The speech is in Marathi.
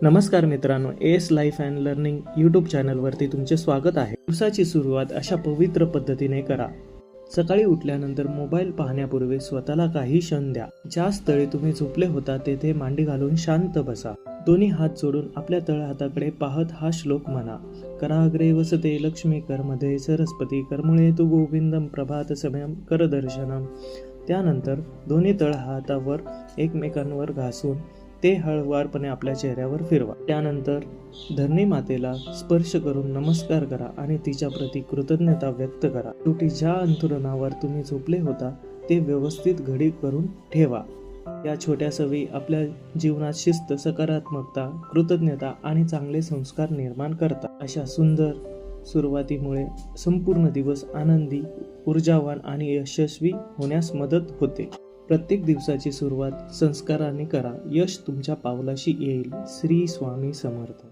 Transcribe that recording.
नमस्कार मित्रांनो, S life and learning YouTube चॅनलवरती तुमचे स्वागत आहे. दिवसाची सुरुवात अशा पवित्र पद्धतीने करा. सकाळी उठल्यानंतर मोबाईल पाहण्यापूर्वी स्वतःला काही क्षण द्या. ज्या स्थळी तुम्ही झोपले होता तेथे मांडी घालून शांत बसा. दोन्ही हात जोडून आपल्या तळहाताकडे पाहत हा श्लोक म्हणा. कराग्रे वसते लक्ष्मी करमध्ये सरस्वती करमुळे तू गोविंदम प्रभात समयम कर दर्शनम. त्यानंतर दोन्ही तळहातावर एकमेकांवर घासून ते हळुवारपणे आपल्या चेहऱ्यावर फिरवा. त्यानंतर धरणी मातेला स्पर्श करून नमस्कार करा आणि तिच्या प्रती कृतज्ञता व्यक्त करा. शेवटी ज्या अंथरुणावर तुम्ही झोपले होता ते व्यवस्थित घडी करून ठेवा. या छोट्या सवयी आपल्या जीवनात शिस्त, सकारात्मकता, कृतज्ञता आणि चांगले संस्कार निर्माण करतात. अशा सुंदर सुरुवातीमुळे संपूर्ण दिवस आनंदी, ऊर्जावान आणि यशस्वी होण्यास मदत होते. प्रत्येक दिवसाची सुरुवात संस्काराने करा. यश तुमच्या पावलाशी येईल. श्री स्वामी समर्थ.